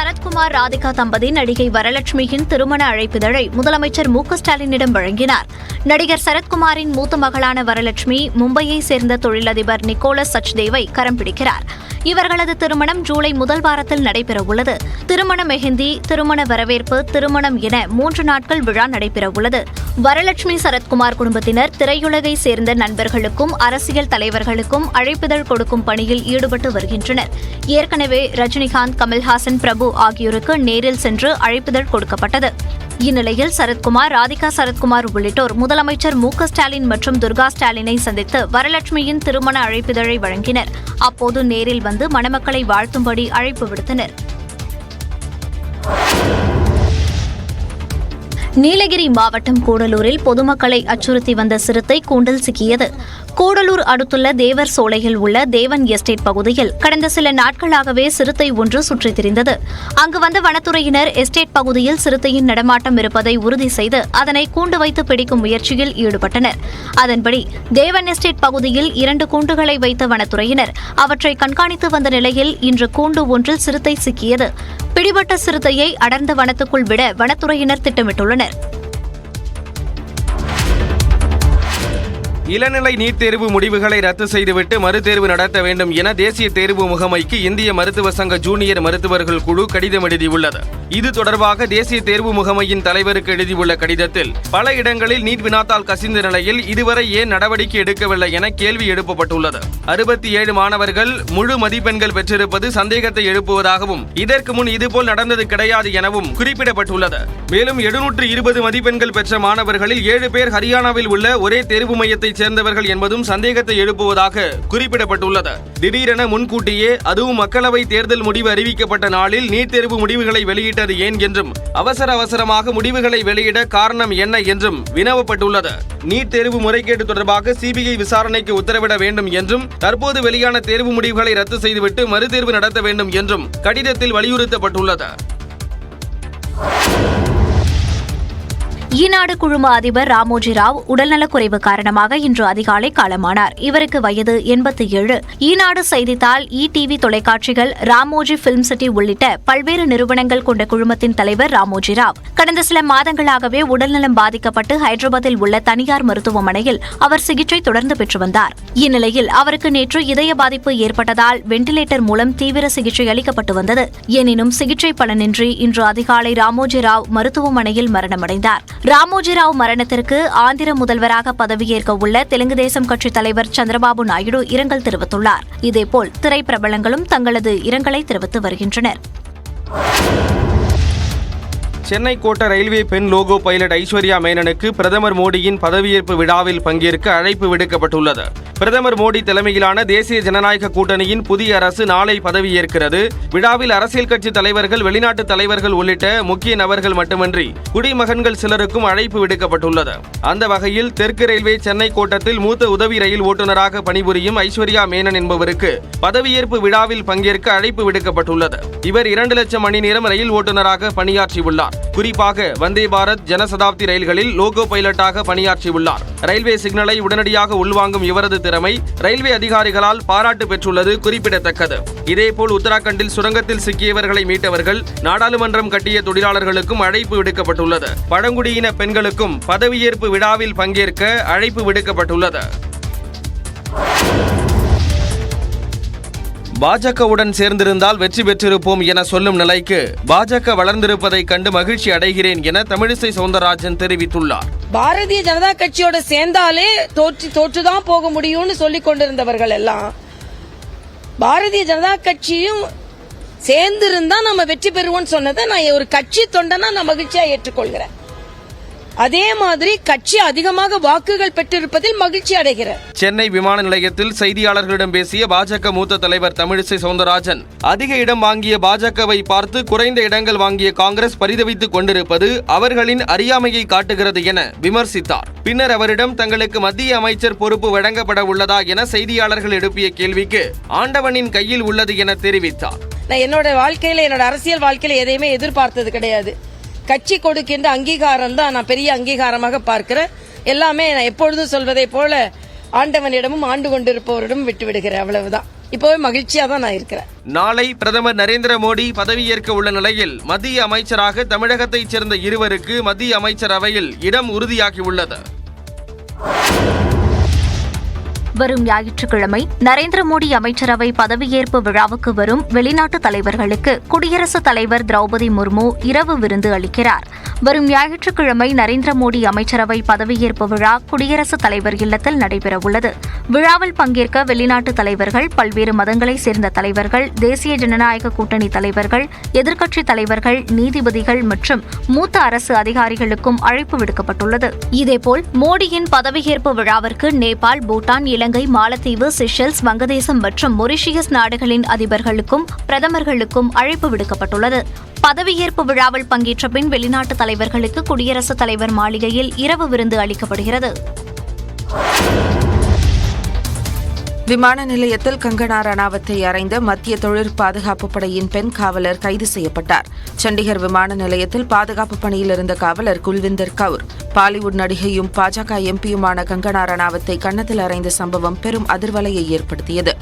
சரத்குமார் ராதிகா தம்பதி நடிகை வரலட்சுமியின் திருமண அழைப்பிதழை முதலமைச்சர் மு.க.ஸ்டாலினிடம் வழங்கினார். நடிகர் சரத்குமாரின் மூத்த மகளான வரலட்சுமி மும்பையை சேர்ந்த தொழிலதிபர் நிக்கோலஸ் சச்தேவை கரம் பிடிக்கிறார். இவர்களது திருமணம் ஜூலை முதல் வாரத்தில் நடைபெறவுள்ளது. திருமண மெஹந்தி, திருமண வரவேற்பு, திருமணம் என 3 நாட்கள் விழா நடைபெறவுள்ளது. வரலட்சுமி சரத்குமார் குடும்பத்தினர் திரையுலகை சேர்ந்த நண்பர்களுக்கும் அரசியல் தலைவர்களுக்கும் அழைப்பிதழ் கொடுக்கும் பணியில் ஈடுபட்டு வருகின்றனர். ஏற்கனவே ரஜினிகாந்த், கமல்ஹாசன், பிரபு ஆகியோருக்கு நேரில் சென்று அழைப்பிதழ் கொடுக்கப்பட்டது. இந்நிலையில் சரத்குமார், ராதிகா சரத்குமார் உள்ளிட்டோர் முதலமைச்சர் மு.க.ஸ்டாலின் மற்றும் துர்கா ஸ்டாலினை சந்தித்து வரலட்சுமியின் திருமண அழைப்பிதழை வழங்கினர். அப்போது நேரில் வந்து மணமக்களை வாழ்த்தும்படி அழைப்பு விடுத்தனர். நீலகிரி மாவட்டம் கூடலூரில் பொதுமக்களை அச்சுறுத்தி வந்த சிறுத்தை கூண்டில் சிக்கியது. கூடலூர் அடுத்துள்ள தேவர் சோலையில் உள்ள தேவன் எஸ்டேட் பகுதியில் கடந்த சில நாட்களாகவே சிறுத்தை ஒன்று சுற்றித் திரிந்தது. அங்கு வந்த வனத்துறையினர் எஸ்டேட் பகுதியில் சிறுத்தையின் நடமாட்டம் இருப்பதை உறுதி செய்து அதனை கூண்டு வைத்து பிடிக்கும் முயற்சியில் ஈடுபட்டனர். அதன்படி தேவன் எஸ்டேட் பகுதியில் 2 கூண்டுகளை வைத்த வனத்துறையினர் அவற்றை கண்காணித்து வந்த நிலையில் இன்று கூண்டு ஒன்றில் சிறுத்தை சிக்கியது. பிடிபட்ட சிறுத்தையை அடர்ந்த வனத்துக்குள் விட வனத்துறையினர் திட்டமிட்டுள்ளனர். இளநிலை நீட் தேர்வு முடிவுகளை ரத்து செய்துவிட்டு மறுதேர்வு நடத்த வேண்டும் என தேசிய தேர்வு முகமைக்கு இந்திய மருத்துவ சங்க ஜூனியர் மருத்துவர்கள் குழு கடிதம் எழுதியுள்ளது. இது தொடர்பாக தேசிய தேர்வு முகமையின் தலைவருக்கு எழுதியுள்ள கடிதத்தில் பல இடங்களில் நீட் வினாத்தால் கசிந்த நிலையில் இதுவரை ஏன் நடவடிக்கை எடுக்கவில்லை என கேள்வி எழுப்பப்பட்டுள்ளது. 67 மாணவர்கள் முழு மதிப்பெண்கள் பெற்றிருப்பது சந்தேகத்தை எழுப்புவதாகவும் இதற்கு முன் இதுபோல் நடந்தது கிடையாது எனவும் குறிப்பிடப்பட்டுள்ளது. மேலும் 720 மதிப்பெண்கள் பெற்ற மாணவர்களில் 7 பேர் ஹரியானாவில் உள்ள ஒரே தேர்வு மையத்தை சேர்ந்தவர்கள் என்பதும் சந்தேகத்தை எழுப்புவதாக குறிப்பிடப்பட்டுள்ளது. திடீரென முன்கூட்டியே, அதுவும் மக்களவை தேர்தல் முடிவு அறிவிக்கப்பட்ட நாளில் நீட் தேர்வு முடிவுகளை வெளியிட்டது ஏன் என்றும் அவசரமாக முடிவுகளை வெளியிட காரணம் என்ன என்றும் வினவப்பட்டுள்ளது. நீட் தேர்வு முறைகேடு தொடர்பாக சிபிஐ விசாரணைக்கு உத்தரவிட வேண்டும் என்றும் தற்போது வெளியான தேர்வு முடிவுகளை ரத்து செய்துவிட்டு மறுதேர்வு நடத்த வேண்டும் என்றும் கடிதத்தில் வலியுறுத்தப்பட்டுள்ளது. ஈனாடு குழும அதிபர் ராமோஜி ராவ் உடல்நலக்குறைவு காரணமாக இன்று அதிகாலை காலமானார். இவருக்கு வயது 87. ஈனாடு செய்தித்தாள், டிவி தொலைக்காட்சிகள், ராமோஜி பிலிம் சிட்டி உள்ளிட்ட பல்வேறு நிறுவனங்கள் கொண்ட குழுமத்தின் தலைவர் ராமோஜி ராவ் கடந்த சில மாதங்களாகவே உடல்நலம் பாதிக்கப்பட்டு ஹைதராபாத்தில் உள்ள தனியார் மருத்துவமனையில் அவர் சிகிச்சை தொடர்ந்து பெற்று வந்தார். இந்நிலையில் அவருக்கு நேற்று இதய பாதிப்பு ஏற்பட்டதால் வெண்டிலேட்டர் மூலம் தீவிர சிகிச்சை அளிக்கப்பட்டு வந்தது. எனினும் சிகிச்சை பலனின்றி இன்று அதிகாலை ராமோஜி ராவ் மருத்துவமனையில் மரணமடைந்தார். ராமோஜி ராவ் மரணத்திற்கு ஆந்திர முதல்வராக பதவியேற்க உள்ள தெலுங்கு தேசம் கட்சித் தலைவர் சந்திரபாபு நாயுடு இரங்கல் தெரிவித்துள்ளார். இதேபோல் திரைப்பிரபலங்களும் தங்களது இரங்கலை தெரிவித்து வருகின்றனர். சென்னை கோட்ட ரயில்வே பெண் லோகோ பைலட் ஐஸ்வர்யா மேனனுக்கு பிரதமர் மோடியின் பதவியேற்பு விழாவில் பங்கேற்க அழைப்பு விடுக்கப்பட்டுள்ளது. பிரதமர் மோடி தலைமையிலான தேசிய ஜனநாயக கூட்டணியின் புதிய அரசு நாளை பதவியேற்கிறது. விழாவில் அரசியல் கட்சி தலைவர்கள், வெளிநாட்டு தலைவர்கள் உள்ளிட்ட முக்கிய நபர்கள் மட்டுமின்றி குடிமகன்கள் சிலருக்கும் அழைப்பு விடுக்கப்பட்டுள்ளது. அந்த வகையில் தெற்கு ரயில்வே சென்னை கோட்டத்தில் மூத்த உதவி ரயில் ஓட்டுநராக பணிபுரியும் ஐஸ்வர்யா மேனன் என்பவருக்கு பதவியேற்பு விழாவில் பங்கேற்க அழைப்பு விடுக்கப்பட்டுள்ளது. இவர் 2 லட்சம் மணி நேரம் ரயில் ஓட்டுநராக பணியாற்றியுள்ளார். குறிப்பாக வந்தே பாரத், ஜனசதாப்தி ரயில்களில் லோகோ பைலட்டாக பணியாற்றியுள்ளார். ரயில்வே சிக்னலை உடனடியாக உள்வாங்கும் இவரது திறமை ரயில்வே அதிகாரிகளால் பாராட்டு பெற்றுள்ளது குறிப்பிடத்தக்கது. இதேபோல் உத்தராகண்டில் சுரங்கத்தில் சிக்கியவர்களை மீட்டவர்கள், நாடாளுமன்றம் கட்டிய தொழிலாளர்களுக்கும் அழைப்பு விடுக்கப்பட்டுள்ளது. பழங்குடியின பெண்களுக்கும் பதவியேற்பு விழாவில் பங்கேற்க அழைப்பு விடுக்கப்பட்டுள்ளது. பாஜகவுடன் சேர்ந்திருந்தால் வெற்றி பெற்றிருப்போம் என சொல்லும் நிலைக்கு பாஜக வளர்ந்திருப்பதை கண்டு மகிழ்ச்சி அடைகிறேன் என தமிழிசை சவுந்தரராஜன் தெரிவித்துள்ளார். பாரதிய ஜனதா கட்சியோட சேர்ந்தாலே தோற்றுதான் போக முடியும்னு சொல்லிக் கொண்டிருந்தவர்கள் எல்லாம் பாரதிய ஜனதா கட்சியும் சேர்ந்திருந்தா நம்ம வெற்றி பெறுவோம்னு சொன்னதை நான் ஒரு கட்சி தொண்டனா நான் மகிழ்ச்சியா ஏற்றுக்கொள்கிறேன். அதே மாதிரி கட்சி அதிகமாக வாக்குகள் பெற்றிருப்பதில் மகிழ்ச்சி அடைகிறார். சென்னை விமான நிலையத்தில் செய்தியாளர்களிடம் பேசிய பாஜக மூத்த தலைவர் தமிழிசை சவுந்தரராஜன், அதிக இடம் வாங்கிய பாஜகவை பார்த்து குறைந்த இடங்கள் வாங்கிய காங்கிரஸ் பரிதவித்துக் கொண்டிருப்பது அவர்களின் அறியாமையை காட்டுகிறது என விமர்சித்தார். பின்னர் அவரிடம் தங்களுக்கு மத்திய அமைச்சர் பொறுப்பு வழங்கப்பட உள்ளதா என செய்தியாளர்கள் எழுப்பிய கேள்விக்கு ஆண்டவனின் கையில் உள்ளது என தெரிவித்தார். நான் என்னோட அரசியல் வாழ்க்கையில எதையுமே எதிர்பார்த்தது கிடையாது. கட்சி கொடுக்கின்ற அங்கீகாரம் தான் நான் பெரிய அங்கீகாரமாக பார்க்கிறேன். எல்லாமே நான் எப்பொழுதும் சொல்வதை போல ஆண்டவனிடமும் ஆண்டு கொண்டிருப்பவரிடம் விட்டு விடுகிறேன், அவ்வளவுதான். இப்பவே மகிழ்ச்சியா தான் நான் இருக்கிறேன். நாளை பிரதமர் நரேந்திர மோடி பதவியேற்க உள்ள நிலையில் மத்திய அமைச்சராக தமிழகத்தைச் சேர்ந்த இருவருக்கு மத்திய அமைச்சரவையில் இடம் உறுதியாகியுள்ளது. வரும் ஞாயிற்றுக்கிழமை நரேந்திர மோடி அமைச்சரவை பதவியேற்பு விழாவுக்கு வரும் வெளிநாட்டு தலைவர்களுக்கு குடியரசுத் தலைவர் திரௌபதி முர்மு இரவு விருந்து அளிக்கிறார். வரும் ஞாயிற்றுக்கிழமை நரேந்திர மோடி அமைச்சரவை பதவியேற்பு விழா குடியரசுத் தலைவர் இல்லத்தில் நடைபெறவுள்ளது. விழாவில் பங்கேற்க வெளிநாட்டு தலைவர்கள், பல்வேறு மதங்களைச் சேர்ந்த தலைவர்கள், தேசிய ஜனநாயக கூட்டணி தலைவர்கள், எதிர்க்கட்சித் தலைவர்கள், நீதிபதிகள் மற்றும் மூத்த அரசு அதிகாரிகளுக்கும் அழைப்பு விடுக்கப்பட்டுள்ளது. இதேபோல் மோடியின் பதவியேற்பு விழாவிற்கு நேபாள், பூட்டான், இலங்கை, மாலத்தீவு, செஷல்ஸ், வங்கதேசம் மற்றும் மொரிஷியஸ் நாடுகளின் அதிபர்களுக்கும் பிரதமர்களுக்கும் அழைப்பு விடுக்கப்பட்டுள்ளது. பதவியேற்பு விழாவில் பங்கேற்ற பின் வெளிநாட்டு தலைவர்களுக்கு குடியரசுத் தலைவர் மாளிகையில் இரவு விருந்து அளிக்கப்படுகிறது. விமான நிலையத்தில் கங்கனா ரணாவத்தை அறைந்த மத்திய தொழிற் பாதுகாப்பு படையின் பெண் காவலர் கைது செய்யப்பட்டார். சண்டிகர் விமான நிலையத்தில் பாதுகாப்பு பணியில் இருந்த காவலர் குல்விந்தர் கவுர் பாலிவுட் நடிகையும் பாஜக எம்பியுமான கங்கனா ரணாவத்தை கன்னத்தில் அறைந்த சம்பவம் பெரும் அதிர்வலையை ஏற்படுத்தியது.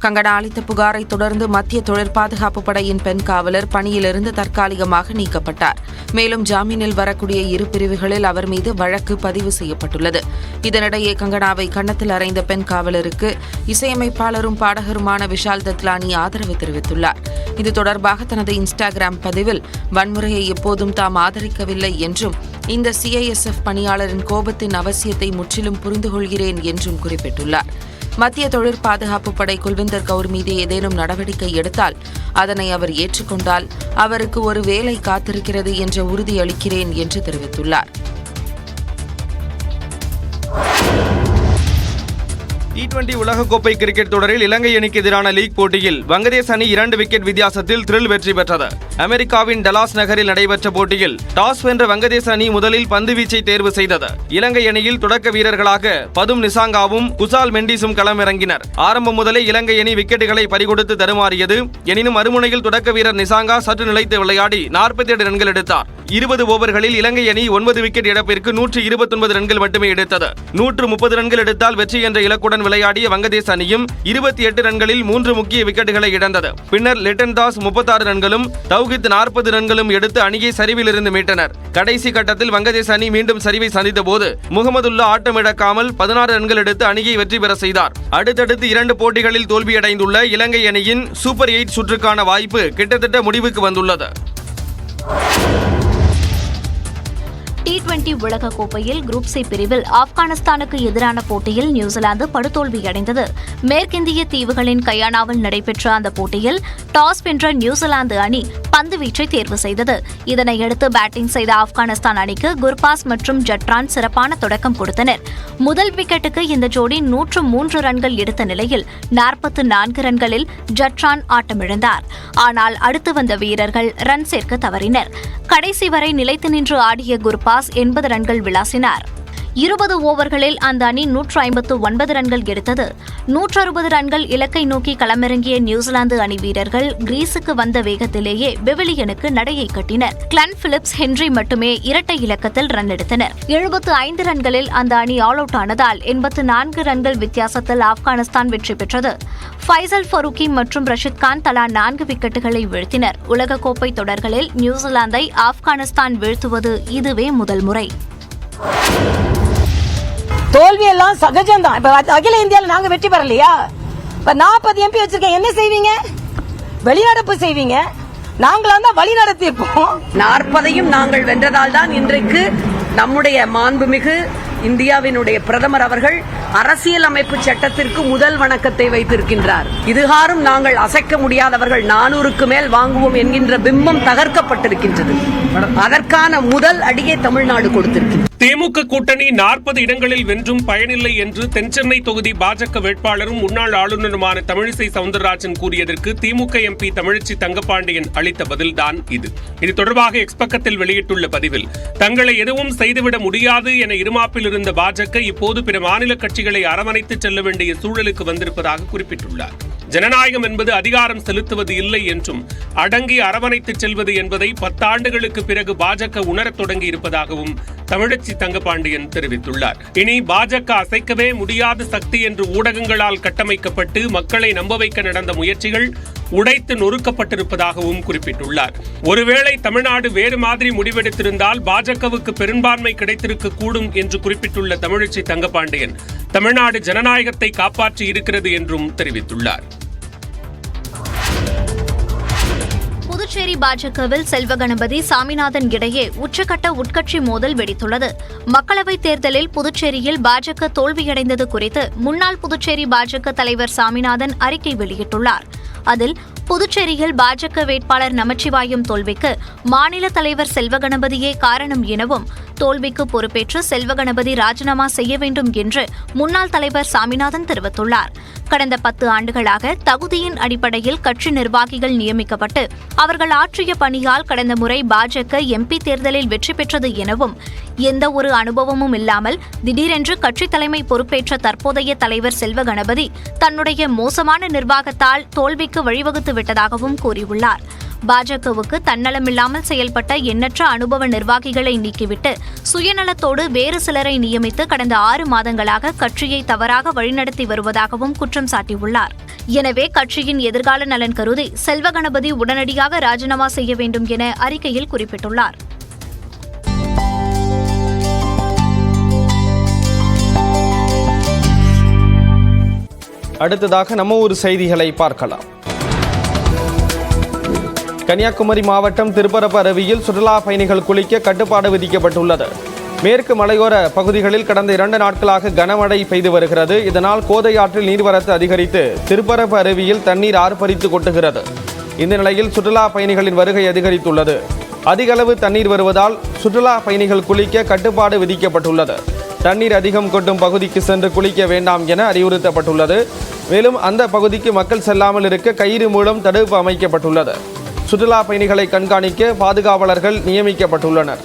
கங்கனா அளித்த புகாரை தொடர்ந்து மத்திய தொழிற் பாதுகாப்பு படையின் பெண் காவலர் பணியிலிருந்து தற்காலிகமாக நீக்கப்பட்டார். மேலும் ஜாமீனில் வரக்கூடிய இரு பிரிவுகளில் அவர் மீது வழக்கு பதிவு செய்யப்பட்டுள்ளது. இதனிடையே கங்கனாவை கன்னத்தில் அறைந்த பெண் காவலருக்கு இசையமைப்பாளரும் பாடகருமான விஷால் தத்லானி ஆதரவு தெரிவித்துள்ளார். இது தொடர்பாக தனது இன்ஸ்டாகிராம் பதிவில் வன்முறையை எப்போதும் தாம் ஆதரிக்கவில்லை என்றும் இந்த சிஐஎஸ்எஃப் பணியாளரின் கோபத்தின் அவசியத்தை முற்றிலும் புரிந்து கொள்கிறேன் என்றும் குறிப்பிட்டுள்ளார். மத்திய தொழிற் பாதுகாப்பு படை குல்விந்தர் கவுர் மீது ஏதேனும் நடவடிக்கை எடுத்தால் அதனை அவர் ஏற்றுக்கொண்டால் அவருக்கு ஒரு வேலை காத்திருக்கிறது என்ற உறுதியளிக்கிறேன் என்று தெரிவித்துள்ளார். T20 உலகக்கோப்பை கிரிக்கெட் தொடரில் இலங்கை அணிக்கு எதிரான லீக் போட்டியில் வங்கதேச அணி 2 விக்கெட் வித்தியாசத்தில் த்ரில் வெற்றி பெற்றது. அமெரிக்காவின் டலாஸ் நகரில் நடைபெற்ற போட்டியில் டாஸ் வென்ற வங்கதேச அணி முதலில் பந்துவீச்சை தேர்வு செய்தது. இலங்கை அணியில் தொடக்க வீரர்களாக பதும் நிசாங்காவும் குசால் மெண்டிஸும் களமிறங்கினர். ஆரம்பம் முதலே இலங்கை அணி விக்கெட்டுகளை பறிகொடுத்து தருமாறியது. எனினும் மறுமுனையில் தொடக்க வீரர் நிசாங்கா சற்று நிலைத்து விளையாடி 47 ரன்கள் எடுத்தார். 20 ஓவர்களில் இலங்கை அணி 9 விக்கெட் இழப்பிற்கு 129 ரன்கள் மட்டுமே எடுத்தது. 130 ரன்கள் எடுத்தால் வெற்றி என்ற இலக்குடன் விளையாடிய வங்கதேச அணியும் 28 ரன்களில் 3 முக்கிய விக்கெட்டுகளை இழந்தது. பின்னர் லிட்டன் தாஸ் 36 ரன்களும் தௌஹித் 40 ரன்களும் எடுத்து அணியை சரிவில் இருந்து மீட்டனர். கடைசி கட்டத்தில் வங்கதேச அணி மீண்டும் சரிவை சந்தித்த போது முகமதுல்லா ஆட்டமிழக்காமல் 16 ரன்கள் எடுத்து அணியை வெற்றி பெற செய்தார். அடுத்தடுத்து 2 போட்டிகளில் தோல்வியடைந்துள்ள இலங்கை அணியின் சூப்பர் 8 சுற்றுக்கான வாய்ப்பு கிட்டத்தட்ட முடிவுக்கு வந்துள்ளது. T20 உலகக் கோப்பையில் குரூப் சி பிரிவில் ஆப்கானிஸ்தானுக்கு எதிரான போட்டியில் நியூசிலாந்து படுதோல்வியடைந்தது. மேற்கிந்திய தீவுகளின் கயானாவில் நடைபெற்ற அந்த போட்டியில் டாஸ் வென்ற நியூசிலாந்து அணி பந்துவீச்சை தேர்வு செய்தது. இதனையடுத்து பேட்டிங் செய்த ஆப்கானிஸ்தான் அணிக்கு குர்பாஸ் மற்றும் ஜட்ரான் சிறப்பான தொடக்கம் கொடுத்தனர். முதல் விக்கெட்டுக்கு இந்த ஜோடி 103 ரன்கள் எடுத்த நிலையில் 44 ரன்களில் ஜட்ரான் ஆட்டமிழந்தார். ஆனால் அடுத்து வந்த வீரர்கள் ரன் சேர்க்க தவறினர். கடைசி வரை நிலைத்து நின்று ஆடிய குர்பாஸ் 80 ரன்கள் விளாசினார். 20 ஓவர்களில் அந்த அணி 159 ரன்கள் எடுத்தது. 160 ரன்கள் இலக்கை நோக்கி களமிறங்கிய நியூசிலாந்து அணி வீரர்கள் கிரீஸுக்கு வந்த வேகத்திலேயே பெவிலியனுக்கு நடையை கட்டினர். கிளன் பிலிப்ஸ், ஹென்றி மட்டுமே இரட்டை இலக்கத்தில் ரன் எடுத்தனர். 75 ரன்களில் அந்த அணி ஆல் அவுட் ஆனதால் 84 ரன்கள் வித்தியாசத்தில் ஆப்கானிஸ்தான் வெற்றி பெற்றது. ஃபைசல் ஃபரூக்கி மற்றும் ரஷித் கான் தலா 4 விக்கெட்டுகளை வீழ்த்தினர். உலகக்கோப்பை தொடர்களில் நியூசிலாந்தை ஆப்கானிஸ்தான் வீழ்த்துவது இதுவே முதல் முறை. தோல்வி எல்லாம் சகஜம்தான். இப்ப அகில இந்தியாவில் நாங்க வெற்றி பெறலையா? இப்ப 40 MP வச்சிருக்கேன், என்ன செய்வீங்க? வெளிநடப்பு செய்வீங்க. நாங்களா தான் வழி நடத்தியிருப்போம். 40ஐயும் நாங்கள் வென்றதால் தான் இன்றைக்கு நம்முடைய மாண்புமிகு இந்தியாவினுடைய பிரதமர் அவர்கள் அரசியல் அமைப்பு சட்டத்திற்கு முதல் வணக்கத்தை வைத்திருக்கின்றார். இதுகாரும் நாங்கள் அசைக்க முடியாதவர்கள், 400க்கு மேல் வாங்குவோம் என்கின்ற பிம்பம் தகர்க்கப்பட்டிருக்கின்றது. அதற்கான முதல் அடியை தமிழ்நாடு கொடுத்திருக்கிறது. திமுக கூட்டணி 40 இடங்களில் வென்றும் பயனில்லை என்று தென்சென்னை தொகுதி பாஜக வேட்பாளரும் முன்னாள் ஆளுநருமான தமிழிசை சவுந்தரராஜன் கூறியதற்கு திமுக எம்பி தமிழச்சி தங்கபாண்டியன் அளித்த பதில்தான் இது. இது தொடர்பாக எக்ஸ் பக்கத்தில் வெளியிட்டுள்ள பதிவில், தங்களை எதுவும் செய்துவிட முடியாது என இருமாப்பில் இருந்த பாஜக இப்போது பிற மாநில கட்சிகளை அரவணைத்து செல்ல வேண்டிய சூழலுக்கு வந்திருப்பதாக குறிப்பிட்டுள்ளார். ஜனநாயகம் என்பது அதிகாரம் செலுத்துவது இல்லை என்றும் அடங்கி அரவணைத்து செல்வது என்பதை 10 ஆண்டுகளுக்கு பிறகு பாஜக உணரத் தொடங்கி இருப்பதாகவும் தமிழச்சி தங்கபாண்டியன் தெரிவித்துள்ளார். இனி பாஜக அசைக்கவே முடியாத சக்தி என்று ஊடகங்களால் கட்டமைக்கப்பட்டு மக்களை நம்ப வைக்க நடந்த முயற்சிகள் உடைத்து நொறுக்கப்பட்டிருப்பதாகவும் குறிப்பிட்டுள்ளார். ஒருவேளை தமிழ்நாடு வேறு மாதிரி முடிவெடுத்திருந்தால் பாஜகவுக்கு பெரும்பான்மை கிடைத்திருக்க கூடும் என்று குறிப்பிட்டுள்ள தமிழச்சி தங்கபாண்டியன் தமிழ்நாடு ஜனநாயகத்தை காப்பாற்றி இருக்கிறது என்றும் தெரிவித்துள்ளார். புதுச்சேரி பாஜகவில் செல்வ கணபதி சாமிநாதன் இடையே உச்சகட்ட உட்கட்சி மோதல் வெடித்துள்ளது. மக்களவைத் தேர்தலில் புதுச்சேரியில் பாஜக தோல்வியடைந்தது குறித்து முன்னாள் புதுச்சேரி பாஜக தலைவர் சாமிநாதன் அறிக்கை வெளியிட்டுள்ளார். அதில் புதுச்சேரியில் பாஜக வேட்பாளர் நமச்சிவாயம் தோல்விக்கு மாநில தலைவர் செல்வ கணபதியே காரணம் எனவும் தோல்விக்கு பொறுப்பேற்று செல்வ கணபதி ராஜினாமா செய்ய வேண்டும் என்று முன்னாள் தலைவர் சாமிநாதன் தெரிவித்துள்ளார். கடந்த 10 ஆண்டுகளாக தகுதியின் அடிப்படையில் கட்சி நிர்வாகிகள் நியமிக்கப்பட்டு அவர்கள் ஆற்றிய பணியால் கடந்த முறை பாஜக எம்பி தேர்தலில் வெற்றி பெற்றது எனவும் எந்த ஒரு அனுபவமும் இல்லாமல் திடீரென்று கட்சித் தலைமை பொறுப்பேற்ற தற்போதைய தலைவர் செல்வ கணபதி தன்னுடைய மோசமான நிர்வாகத்தால் தோல்விக்கு வழிவகுத்து விட்டதாகவும் கூறியுள்ளார். பாஜகவுக்கு தன்னலமில்லாமல் செயல்பட்ட எண்ணற்ற அனுபவ நிர்வாகிகளை நீக்கிவிட்டு சுயநலத்தோடு வேறு சிலரை நியமித்து கடந்த 6 மாதங்களாக கட்சியை தவறாக வழிநடத்தி வருவதாகவும் குற்றம் சாட்டியுள்ளார். எனவே கட்சியின் எதிர்கால நலன் கருதி செல்வ கணபதி உடனடியாக ராஜினாமா செய்ய வேண்டும் என அறிக்கையில் குறிப்பிட்டுள்ளார். அடுத்ததாக நம்ம ஊர் செய்திகளை பார்க்கலாம். கன்னியாகுமரி மாவட்டம் திருப்பரப்பு அருவியில் சுற்றுலா பயணிகள் குளிக்க கட்டுப்பாடு விதிக்கப்பட்டுள்ளது. மேற்கு மலையோர பகுதிகளில் கடந்த 2 நாட்களாக கனமழை பெய்து வருகிறது. இதனால் கோதை ஆற்றில் நீர்வரத்து அதிகரித்து திருப்பரப்பு அருவியில் தண்ணீர் ஆர்ப்பரித்து கொட்டுகிறது. இந்த நிலையில் சுற்றுலா பயணிகளின் வருகை அதிகரித்துள்ளது. அதிக அளவு தண்ணீர் வருவதால் சுற்றுலா பயணிகள் குளிக்க கட்டுப்பாடு விதிக்கப்பட்டுள்ளது. தண்ணீர் அதிகம் கொட்டும் பகுதிக்கு சென்று குளிக்க வேண்டாம் என அறிவுறுத்தப்பட்டுள்ளது. மேலும் அந்த பகுதிக்கு மக்கள் செல்லாமல் இருக்க கயிறு மூலம் தடுப்பு அமைக்கப்பட்டுள்ளது. சுற்றுலா பயணிகளை கண்காணிக்க பாதுகாவலர்கள் நியமிக்கப்பட்டுள்ளனர்.